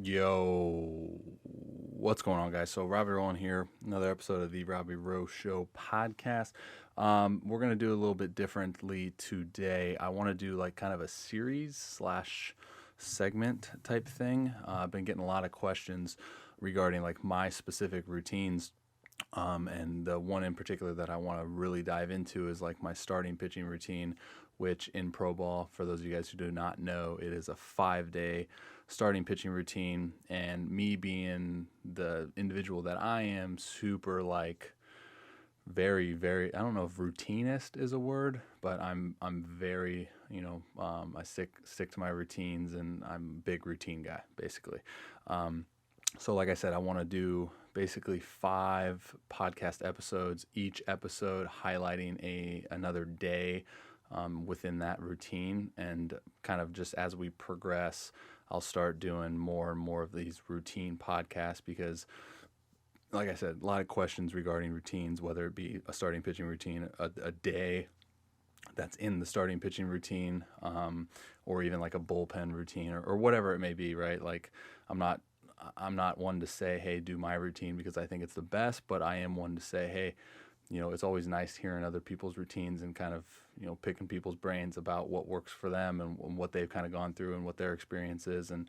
Yo, what's going on, guys? So, Robby Rowland here, another episode of the Robby Rowe Show podcast. We're going to do a little bit differently today. I want to do like kind of a series slash segment type thing. I've been getting a lot of questions regarding like my specific routines. And the one in particular that I want to really dive into is like my starting pitching routine, which in pro ball, for those of you guys who do not know, it is a 5-day starting pitching routine. And me being the individual that I am, super like very, very, I don't know if routinist is a word, but I'm very, I stick to my routines, and I'm a big routine guy basically. So like I said, I want to do basically 5 podcast episodes, each episode highlighting another day within that routine. And kind of just as we progress, I'll start doing more and more of these routine podcasts because, like I said, a lot of questions regarding routines, whether it be a starting pitching routine, a day that's in the starting pitching routine, or even like a bullpen routine or whatever it may be, right? Like I'm not one to say, hey, do my routine because I think it's the best, but I am one to say, hey, it's always nice hearing other people's routines and kind of, picking people's brains about what works for them and what they've kind of gone through and what their experience is. And,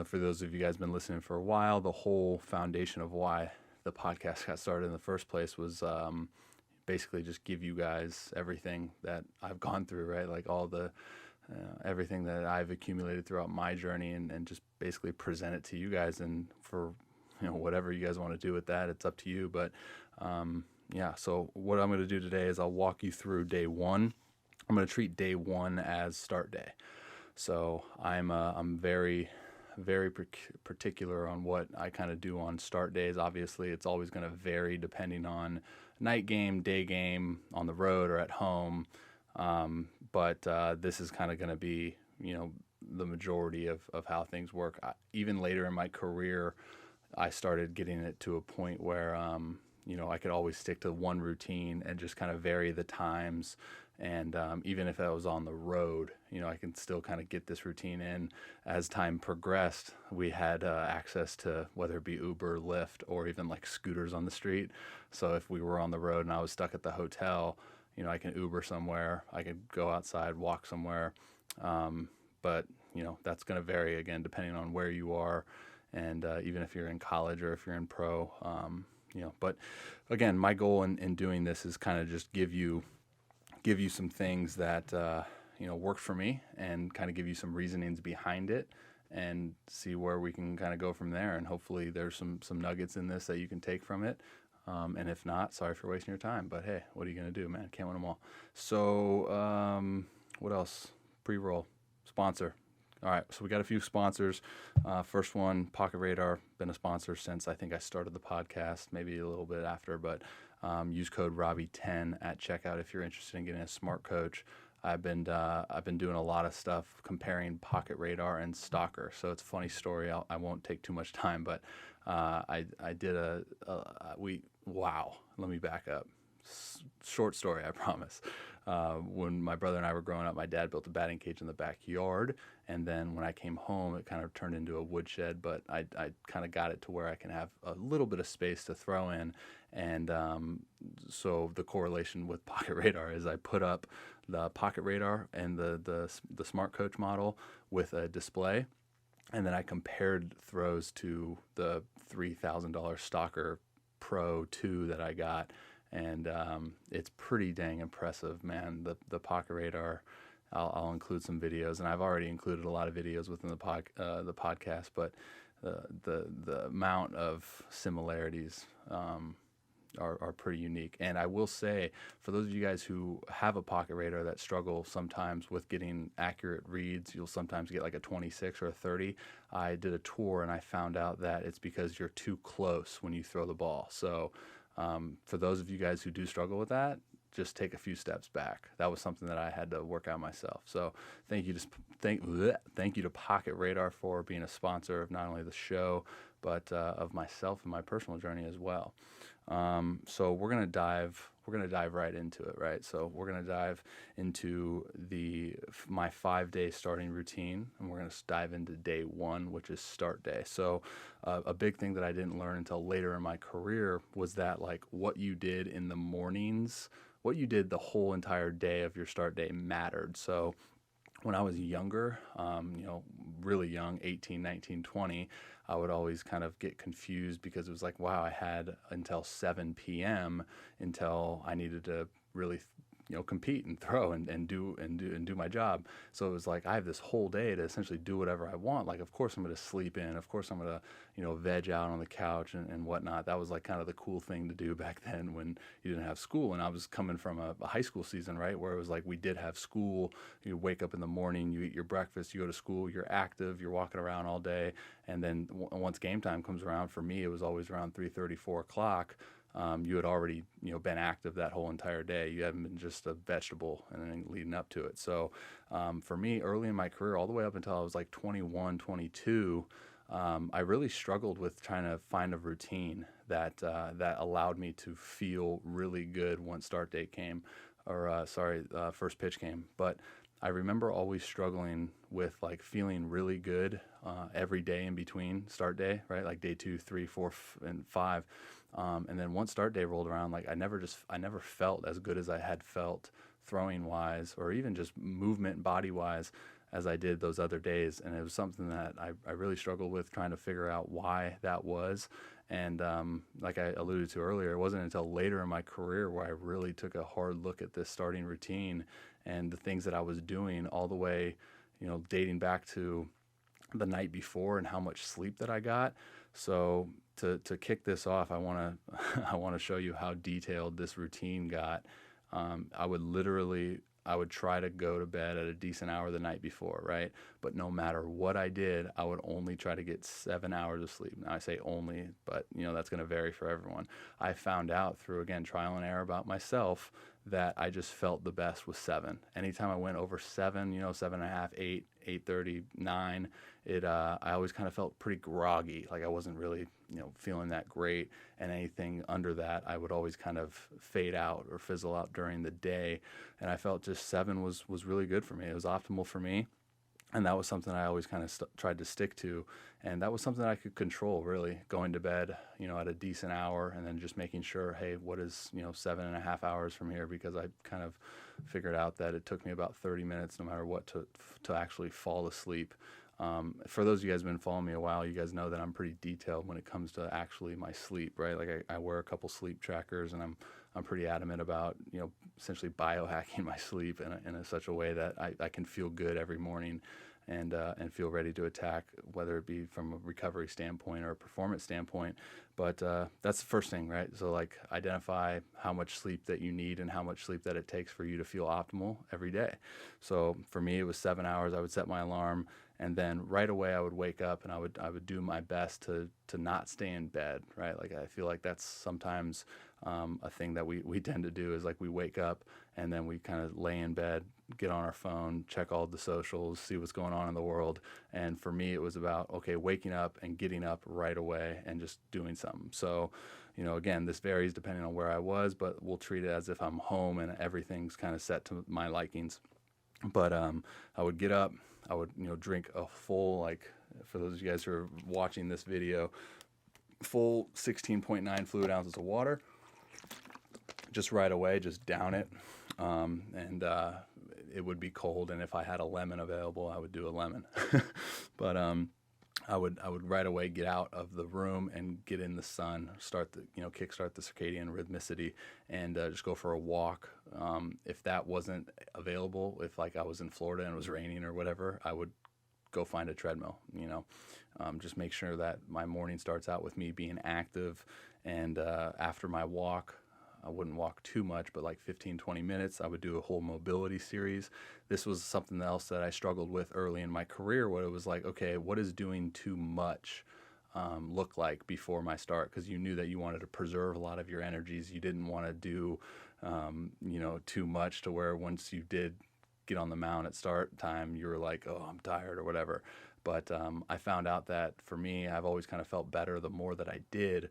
for those of you guys been listening for a while, the whole foundation of why the podcast got started in the first place was basically just give you guys everything that I've gone through, right? Like all the everything that I've accumulated throughout my journey, and just basically present it to you guys. And for whatever you guys want to do with that, it's up to you. But yeah, so what I'm going to do today is I'll walk you through day one. I'm going to treat day one as start day. So I'm very, very particular on what I kind of do on start days. Obviously, it's always going to vary depending on night game, day game, on the road or at home. But this is kind of going to be, the majority of how things work. Even later in my career, I started getting it to a point where, I could always stick to one routine and just kind of vary the times. And even if I was on the road, I can still kind of get this routine in. As time progressed, we had access to whether it be Uber, Lyft, or even like scooters on the street. So if we were on the road and I was stuck at the hotel, I can Uber somewhere, I could go outside, walk somewhere. But, that's going to vary again, depending on where you are. And even if you're in college or if you're in pro, but again, my goal in doing this is kind of just give you some things that, worked for me, and kind of give you some reasonings behind it, and see where we can kind of go from there. And hopefully there's some nuggets in this that you can take from it. And if not, sorry for wasting your time, but hey, what are you going to do, man? Can't win them all. So, what else? Pre-roll. Sponsor. All right, so we got a few sponsors. First one, Pocket Radar, been a sponsor since I think I started the podcast, maybe a little bit after, but use code Robby10 at checkout if you're interested in getting a smart coach. I've been doing a lot of stuff comparing Pocket Radar and Stalker. So it's a funny story. I won't take too much time, but I did wow. Let me back up. Short story, I promise. When my brother and I were growing up, my dad built a batting cage in the backyard, and then when I came home, it kind of turned into a woodshed, but I kind of got it to where I can have a little bit of space to throw in. And so the correlation with Pocket Radar is I put up the Pocket Radar and the Smart Coach model with a display, and then I compared throws to the $3,000 Stalker Pro 2 that I got. And it's pretty dang impressive, man. The Pocket Radar, I'll include some videos, and I've already included a lot of videos within the podcast. But the amount of similarities are pretty unique. And I will say, for those of you guys who have a Pocket Radar that struggle sometimes with getting accurate reads, you'll sometimes get like a 26 or a 30. I did a tour and I found out that it's because you're too close when you throw the ball. So for those of you guys who do struggle with that, just take a few steps back. That was something that I had to work out myself. So thank you to Pocket Radar for being a sponsor of not only the show, but of myself and my personal journey as well. So we're gonna dive right into it, right? So we're gonna dive into my 5 day starting routine, and we're gonna dive into day one, which is start day. So a big thing that I didn't learn until later in my career was that like what you did in the mornings, what you did the whole entire day of your start day mattered. So when I was younger, really young, 18, 19, 20, I would always kind of get confused because it was like, wow, I had until 7 p.m. until I needed to really, compete and throw and do my job. So it was like, I have this whole day to essentially do whatever I want. Like, of course I'm going to sleep in. Of course I'm going to, veg out on the couch and whatnot. That was like kind of the cool thing to do back then when you didn't have school. And I was coming from a high school season, right, where it was like we did have school. You wake up in the morning, you eat your breakfast, you go to school, you're active, you're walking around all day. And then once game time comes around, for me, it was always around 3:30, 4 o'clock. You had already, been active that whole entire day. You haven't been just a vegetable and then leading up to it. So for me, early in my career, all the way up until I was like 21, 22, I really struggled with trying to find a routine that allowed me to feel really good once start date came, or first pitch came. But I remember always struggling with like feeling really good every day in between start day, right? Like day 2, 3, 4, and 5. And then once start day rolled around, like I never felt as good as I had felt throwing wise, or even just movement body wise, as I did those other days. And it was something that I really struggled with trying to figure out why that was. And like I alluded to earlier, it wasn't until later in my career where I really took a hard look at this starting routine and the things that I was doing all the way, dating back to the night before and how much sleep that I got. So to kick this off, I want to I want to show you how detailed this routine got. I would try to go to bed at a decent hour the night before, right? But no matter what I did, I would only try to get 7 hours of sleep. Now I say only, but that's going to vary for everyone. I found out through, again, trial and error about myself that I just felt the best with 7. Anytime I went over 7, 7.5, 8, 8:30, 9, I always kind of felt pretty groggy. Like I wasn't really, feeling that great. And anything under that, I would always kind of fade out or fizzle out during the day. And I felt just 7 was really good for me. It was optimal for me. And that was something I always kind of tried to stick to. And that was something I could control, really, going to bed, at a decent hour, and then just making sure, hey, what is, 7.5 hours from here? Because I kind of figured out that it took me about 30 minutes, no matter what, to actually fall asleep. For those of you guys who've been following me a while, you guys know that I'm pretty detailed when it comes to actually my sleep, right? Like I wear a couple sleep trackers, and I'm pretty adamant about, essentially biohacking my sleep in such a way that I can feel good every morning and feel ready to attack, whether it be from a recovery standpoint or a performance standpoint. But that's the first thing, right? So like identify how much sleep that you need and how much sleep that it takes for you to feel optimal every day. So for me, it was 7 hours. I would set my alarm, and then right away I would wake up and I would do my best to not stay in bed, right? Like I feel like that's sometimes a thing that we tend to do is like we wake up and then we kind of lay in bed, get on our phone, check all the socials, see what's going on in the world. And for me, it was about, okay, waking up and getting up right away and just doing something. So, again, this varies depending on where I was, but we'll treat it as if I'm home and everything's kind of set to my likings. But I would get up, I would, drink a full, like, for those of you guys who are watching this video, full 16.9 fluid ounces of water, just right away, just down it. And it would be cold. And if I had a lemon available, I would do a lemon. But I would right away get out of the room and get in the sun, kickstart the circadian rhythmicity, and just go for a walk. If that wasn't available, if like I was in Florida and it was raining or whatever, I would go find a treadmill, just make sure that my morning starts out with me being active. And after my walk, I wouldn't walk too much, but like 15, 20 minutes, I would do a whole mobility series. This was something else that I struggled with early in my career, where it was like, okay, what does doing too much look like before my start? Because you knew that you wanted to preserve a lot of your energies. You didn't want to do, too much to where once you did get on the mound at start time, you were like, oh, I'm tired or whatever. But I found out that for me, I've always kind of felt better the more that I did.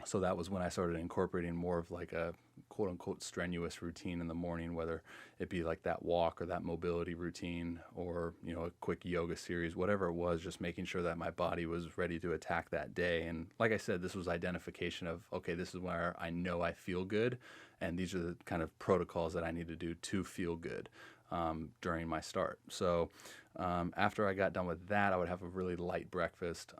So that was when I started incorporating more of like a quote unquote strenuous routine in the morning, whether it be like that walk or that mobility routine or, a quick yoga series, whatever it was, just making sure that my body was ready to attack that day. And like I said, this was identification of, okay, this is where I know I feel good. And these are the kind of protocols that I need to do to feel good during my start. So after I got done with that, I would have a really light breakfast.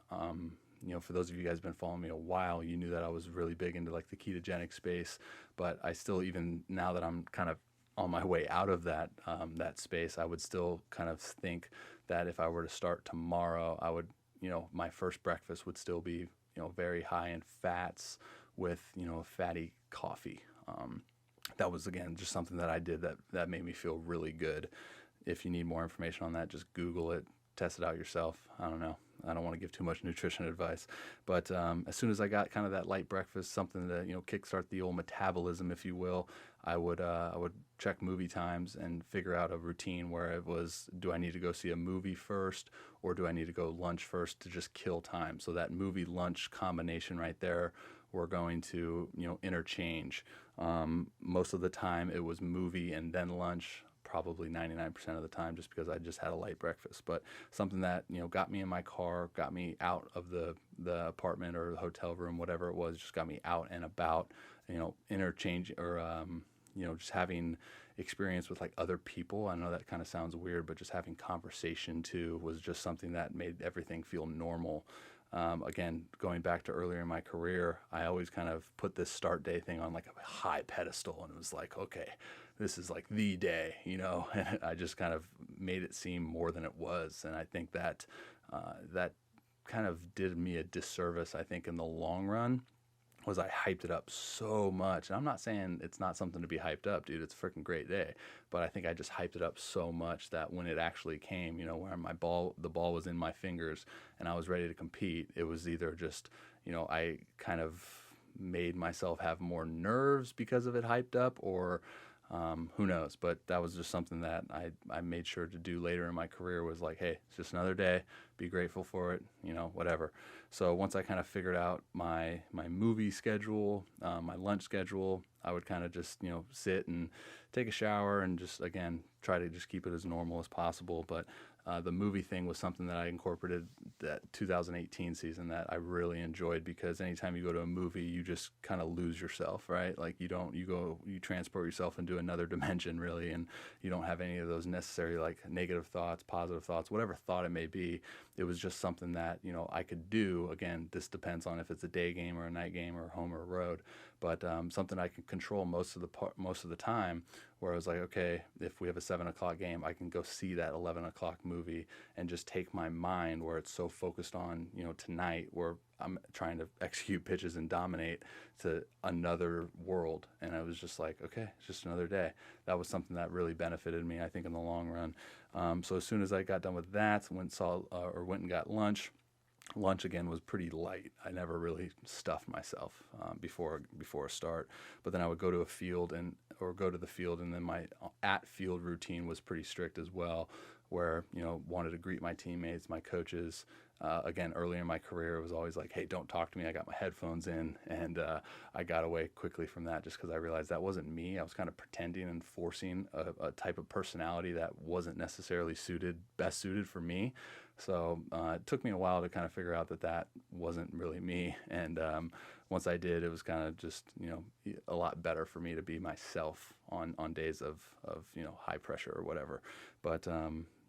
For those of you guys who've been following me a while, you knew that I was really big into like the ketogenic space, but I still, even now that I'm kind of on my way out of that space, I would still kind of think that if I were to start tomorrow, I would, my first breakfast would still be, very high in fats with, fatty coffee. That was, again, just something that I did that made me feel really good. If you need more information on that, just Google it, test it out yourself. I don't know. I don't want to give too much nutrition advice, but as soon as I got kind of that light breakfast, something to kickstart the old metabolism, if you will, I would check movie times and figure out a routine where it was: do I need to go see a movie first, or do I need to go lunch first to just kill time? So that movie lunch combination right there, we're going to interchange. Most of the time it was movie and then lunch. Probably 99% of the time, just because I just had a light breakfast. But something that got me in my car, got me out of the apartment or the hotel room, whatever it was, just got me out and about, interchange or just having experience with like other people. I know that kind of sounds weird, but just having conversation too was just something that made everything feel normal. Again, going back to earlier in my career, I always kind of put this start day thing on like a high pedestal, and it was like, okay, this is like the day, and I just kind of made it seem more than it was. And I think that that kind of did me a disservice, I think, in the long run, was I hyped it up so much. And I'm not saying it's not something to be hyped up, dude. It's a freaking great day. But I think I just hyped it up so much that when it actually came, where the ball was in my fingers and I was ready to compete, it was either just, I kind of made myself have more nerves because of it hyped up, or who knows? But that was just something that I made sure to do later in my career, was like, hey, it's just another day. Be grateful for it, whatever. So once I kind of figured out my movie schedule, my lunch schedule, I would kind of just, sit and take a shower and just, again, try to just keep it as normal as possible. But the movie thing was something that I incorporated that 2018 season that I really enjoyed, because anytime you go to a movie, you just kind of lose yourself, right? Like you transport yourself into another dimension, really, and you don't have any of those necessary like negative thoughts, positive thoughts, whatever thought it may be. It was just something that, I could do. Again, this depends on if it's a day game or a night game or home or road, but something I can control most of the time, where I was like, okay, if we have a 7:00 game, I can go see that 11:00 movie and just take my mind, where it's so focused on, tonight, where I'm trying to execute pitches and dominate, to another world. And I was just like, okay, it's just another day. That was something that really benefited me, I think, in the long run. So as soon as I got done with that, went and got lunch. Lunch, again, was pretty light. I never really stuffed myself before a start. But then I would go to the field, and then my at field routine was pretty strict as well, where wanted to greet my teammates, my coaches. Again, early in my career, it was always like, hey, don't talk to me. I got my headphones in, and I got away quickly from that, just because I realized that wasn't me. I was kind of pretending and forcing a type of personality that wasn't necessarily best suited for me. So it took me a while to kind of figure out that wasn't really me. And once I did, it was kind of just, a lot better for me to be myself on days of high pressure or whatever. But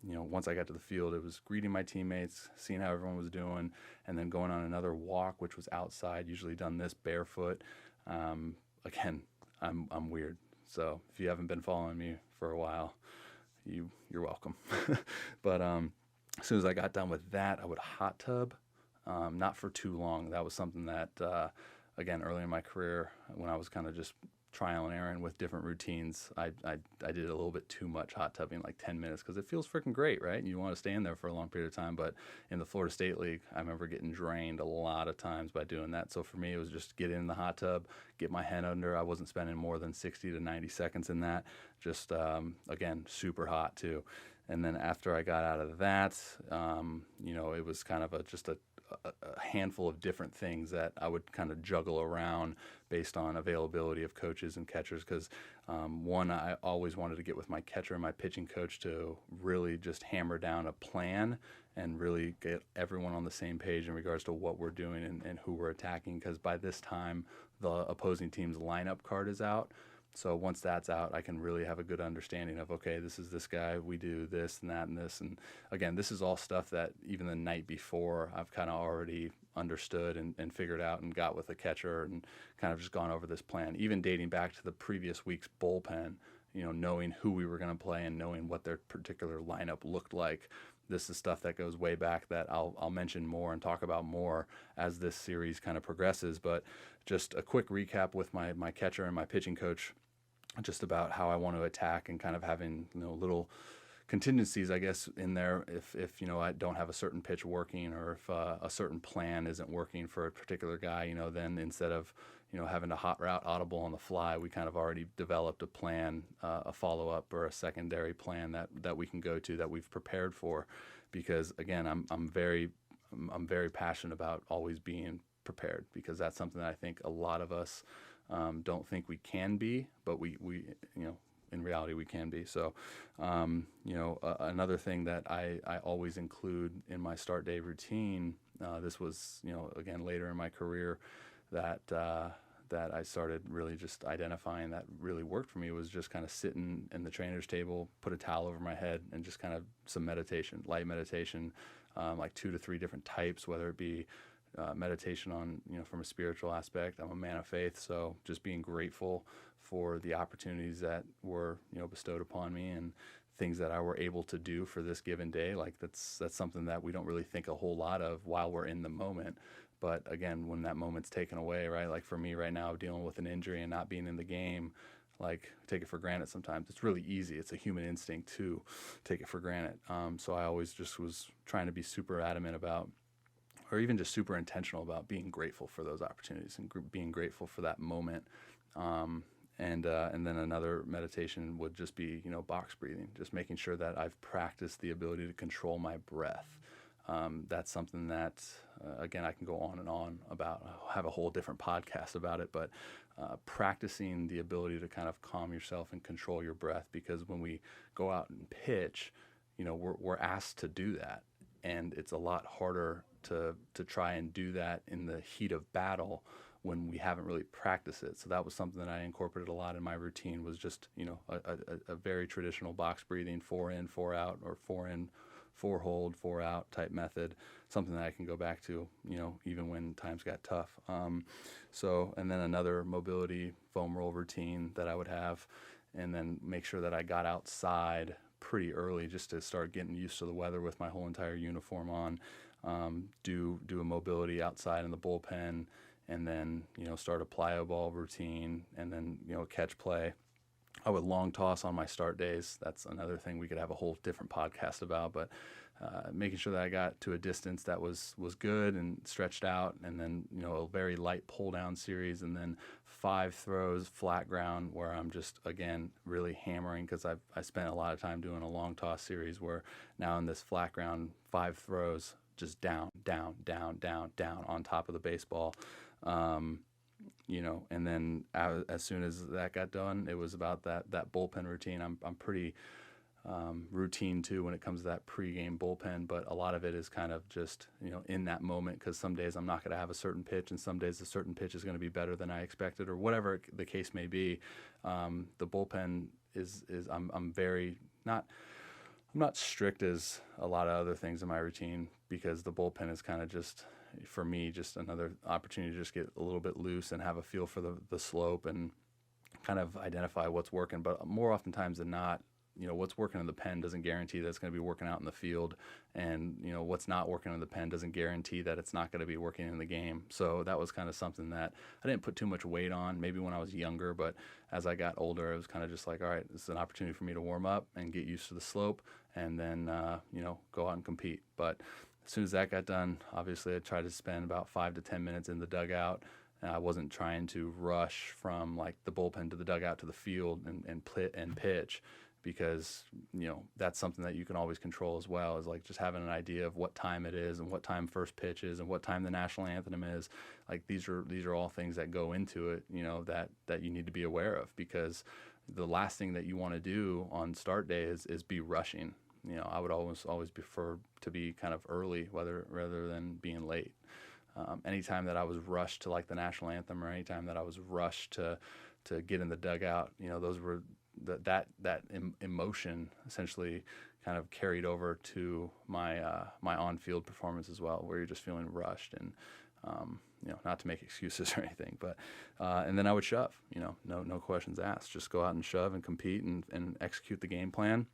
once I got to the field, it was greeting my teammates, seeing how everyone was doing, and then going on another walk, which was outside, usually done this barefoot. Again, I'm weird. So if you haven't been following me for a while, you're welcome. But as soon as I got done with that, I would hot tub, not for too long. That was something that, again, early in my career, when I was kind of just trial and error with different routines, I did a little bit too much hot tubbing, like 10 minutes, because it feels freaking great, right? And you want to stay in there for a long period of time. But in the Florida State League, I remember getting drained a lot of times by doing that. So for me, it was just get in the hot tub, get my head under. I wasn't spending more than 60 to 90 seconds in that. Just, again, super hot too. And then after I got out of that, it was kind of just a handful of different things that I would kind of juggle around based on availability of coaches and catchers. Because one, I always wanted to get with my catcher and my pitching coach to really just hammer down a plan and really get everyone on the same page in regards to what we're doing and who we're attacking. Because by this time, the opposing team's lineup card is out. So once that's out, I can really have a good understanding of, okay, this is this guy, we do this and that and this. And again, this is all stuff that even the night before I've kind of already understood and figured out and got with the catcher and kind of just gone over this plan, even dating back to the previous week's bullpen, knowing who we were going to play and knowing what their particular lineup looked like. This is stuff that goes way back that I'll mention more and talk about more as this series kind of progresses. But just a quick recap with my catcher and my pitching coach, just about how I want to attack and kind of having little contingencies, I guess, in there if I don't have a certain pitch working or if a certain plan isn't working for a particular guy, then instead of having to hot route audible on the fly, we kind of already developed a plan, a follow-up or a secondary plan that we can go to that we've prepared for. Because again, I'm very passionate about always being prepared, because that's something that I think a lot of us don't think we can be, but we in reality we can be. So another thing that I always include in my start day routine, this was again later in my career, that I started really just identifying that really worked for me, was just kind of sitting in the trainer's table, put a towel over my head, and just kind of some meditation, light meditation, like 2 to 3 different types, whether it be meditation on, from a spiritual aspect. I'm a man of faith, so just being grateful for the opportunities that were, bestowed upon me and things that I were able to do for this given day. Like that's something that we don't really think a whole lot of while we're in the moment. But again, when that moment's taken away, right? Like for me right now, dealing with an injury and not being in the game, like take it for granted sometimes. It's really easy. It's a human instinct to take it for granted. So I always just was trying to be super adamant about, or even just super intentional about being grateful for those opportunities and being grateful for that moment. And then another meditation would just be, box breathing, just making sure that I've practiced the ability to control my breath. That's something that, again, I can go on and on about. I'll have a whole different podcast about it, but practicing the ability to kind of calm yourself and control your breath, because when we go out and pitch, we're asked to do that. And it's a lot harder to try and do that in the heat of battle when we haven't really practiced it. So that was something that I incorporated a lot in my routine, was just, a very traditional box breathing, 4 in, 4 out, or 4 in, 4 hold, 4 out type method, something that I can go back to, even when times got tough. And then another mobility foam roll routine that I would have, and then make sure that I got outside pretty early just to start getting used to the weather with my whole entire uniform on, do a mobility outside in the bullpen, and then, start a plyo ball routine, and then, catch play. I would long toss on my start days. That's another thing we could have a whole different podcast about, but making sure that I got to a distance that was good and stretched out, and then, a very light pull down series, and then 5 throws flat ground where I'm just, again, really hammering, because I spent a lot of time doing a long toss series where now in this flat ground 5 throws, just down, down, down, down, down on top of the baseball. And then as soon as that got done, it was about that bullpen routine. I'm pretty routine too when it comes to that pregame bullpen, but a lot of it is kind of just, in that moment, because some days I'm not going to have a certain pitch, and some days a certain pitch is going to be better than I expected, or whatever the case may be. The bullpen is I'm very not. I'm not strict as a lot of other things in my routine, because the bullpen is kind of just, for me, just another opportunity to just get a little bit loose and have a feel for the slope and kind of identify what's working. But more oftentimes than not, what's working in the pen doesn't guarantee that it's going to be working out in the field. And, what's not working in the pen doesn't guarantee that it's not going to be working in the game. So that was kind of something that I didn't put too much weight on, maybe when I was younger, but as I got older, it was kind of just like, all right, this is an opportunity for me to warm up and get used to the slope, and then, go out and compete. But as soon as that got done, obviously I tried to spend about 5 to 10 minutes in the dugout. I wasn't trying to rush from like the bullpen to the dugout to the field and pitch, because, that's something that you can always control as well, is like just having an idea of what time it is and what time first pitch is and what time the national anthem is. Like these are all things that go into it, that you need to be aware of, because the last thing that you want to do on start day is be rushing. I would always prefer to be kind of early, rather than being late. Anytime that I was rushed to like the national anthem, or anytime that I was rushed to get in the dugout, those were that emotion essentially kind of carried over to my my on-field performance as well, where you're just feeling rushed and not to make excuses or anything, but and then I would shove, no questions asked, just go out and shove and compete and execute the game plan.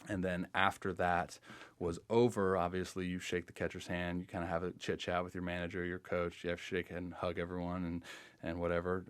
And then after that was over, obviously you shake the catcher's hand, you kind of have a chit chat with your manager, your coach, you have to shake and hug everyone and whatever,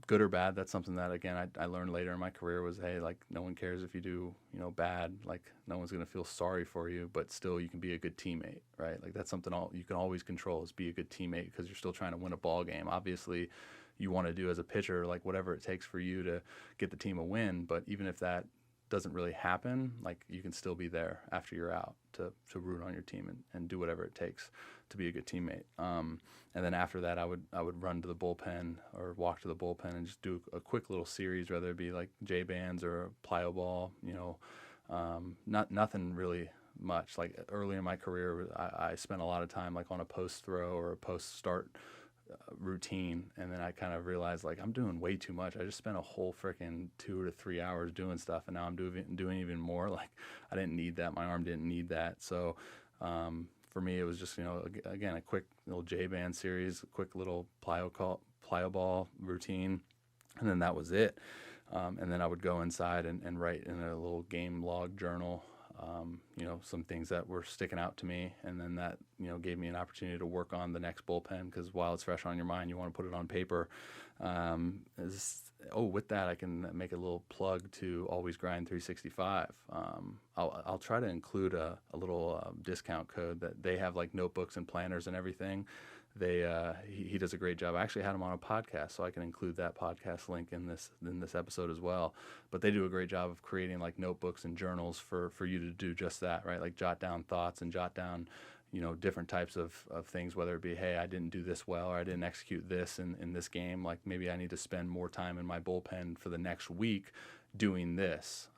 good or bad. That's something that, again, I learned later in my career was, hey, like no one cares if you do, bad, like no one's going to feel sorry for you, but still you can be a good teammate, right? Like that's something you can always control, is be a good teammate, because you're still trying to win a ball game. Obviously you want to do as a pitcher, like whatever it takes for you to get the team a win, but even if that doesn't really happen, like you can still be there after you're out to root on your team and do whatever it takes to be a good teammate. And then after that, I would run to the bullpen or walk to the bullpen and just do a quick little series, whether it be like J bands or a plyo ball, nothing really much. Like early in my career, I spent a lot of time like on a post throw or a post start routine, and then I kind of realized like I'm doing way too much. I just spent a whole freaking 2 to 3 hours doing stuff, and now I'm doing even more. Like I didn't need that. My arm didn't need that. So for me, it was just again a quick little J band series, a quick little plyo ball routine, and then that was it. And then I would go inside and write in a little game log journal, some things that were sticking out to me. And then that, gave me an opportunity to work on the next bullpen, because while it's fresh on your mind, you want to put it on paper. With that, I can make a little plug to Always Grind 365. I'll try to include a little discount code that they have, like notebooks and planners and everything. He does a great job. I actually had him on a podcast, so I can include that podcast link in this episode as well. But they do a great job of creating like notebooks and journals for you to do just that, right? Like jot down thoughts and jot down, different types of things, whether it be, hey, I didn't do this well, or I didn't execute this in this game. Like maybe I need to spend more time in my bullpen for the next week doing this.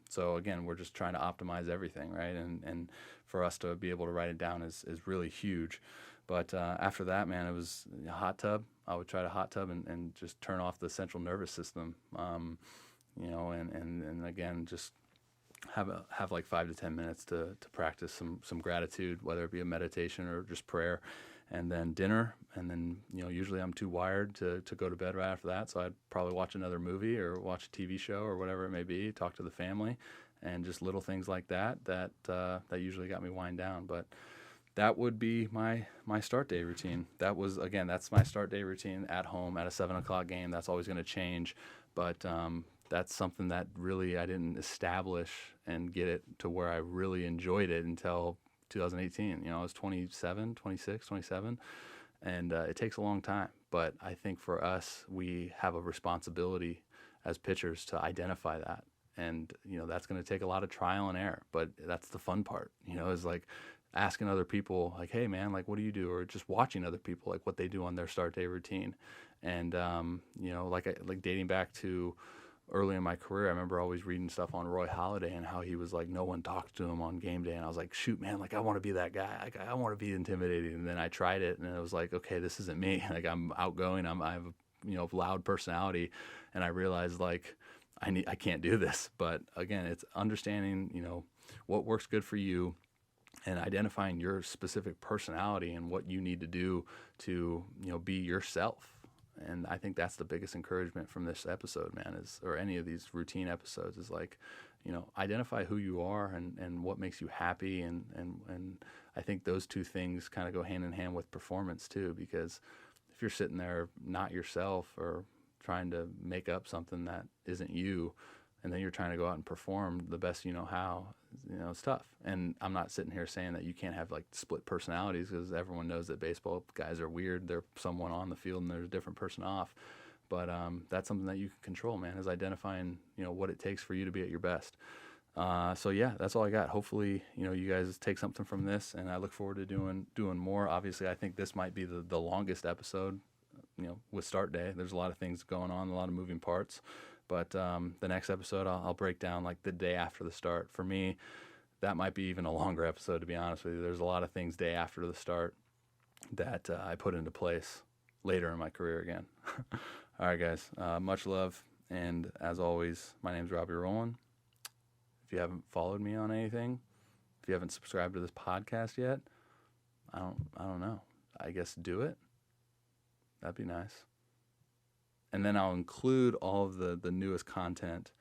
So again, we're just trying to optimize everything, right? And for us to be able to write it down is really huge. But after that, man, it was a hot tub. I would try to hot tub and just turn off the central nervous system, and again, just have like 5 to 10 minutes to practice some gratitude, whether it be a meditation or just prayer, and then dinner. And then, usually I'm too wired to go to bed right after that. So I'd probably watch another movie or watch a TV show or whatever it may be, talk to the family, and just little things like that usually got me wind down. But that would be my start day routine. That's my start day routine at home at a 7:00 game. That's always going to change, but that's something that really I didn't establish and get it to where I really enjoyed it until 2018. I was 27, 26, 27, and it takes a long time. But I think for us, we have a responsibility as pitchers to identify that. And, that's going to take a lot of trial and error, but that's the fun part, is like asking other people like, hey man, like what do you do? Or just watching other people, like what they do on their start day routine. And, like dating back to early in my career, I remember always reading stuff on Roy Halladay and how he was like, no one talked to him on game day. And I was like, shoot, man, like I want to be that guy. Like I want to be intimidating. And then I tried it and it was like, okay, this isn't me. Like I'm outgoing. I have a, loud personality. And I realized like, I can't do this. But again, it's understanding, what works good for you and identifying your specific personality and what you need to do to, be yourself. And I think that's the biggest encouragement from this episode, man, or any of these routine episodes is like, identify who you are and what makes you happy. And I think those two things kind of go hand in hand with performance too, because if you're sitting there not yourself or trying to make up something that isn't you, and then you're trying to go out and perform the best you know how, it's tough. And I'm not sitting here saying that you can't have like split personalities, because everyone knows that baseball guys are weird. They're someone on the field and there's a different person off. But that's something that you can control, man, is identifying, what it takes for you to be at your best. So yeah, that's all I got. Hopefully, you guys take something from this, and I look forward to doing more. Obviously, I think this might be the longest episode, with start day. There's a lot of things going on, a lot of moving parts. But the next episode, I'll break down like the day after the start. For me, that might be even a longer episode, to be honest with you. There's a lot of things day after the start that I put into place later in my career again. All right, guys. Much love. And as always, my name's Robby Rowland. If you haven't followed me on anything, if you haven't subscribed to this podcast yet, I don't know. I guess do it. That'd be nice. And then I'll include all of the newest content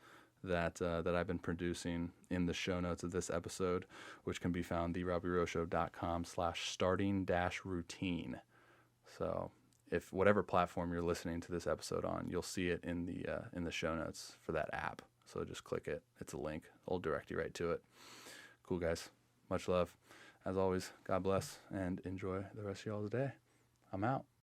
that I've been producing in the show notes of this episode, which can be found therobbyrochou.com/starting-routine. So if whatever platform you're listening to this episode on, you'll see it in the show notes for that app. So just click it. It's a link. It'll direct you right to it. Cool, guys. Much love. As always, God bless, and enjoy the rest of y'all's day. I'm out.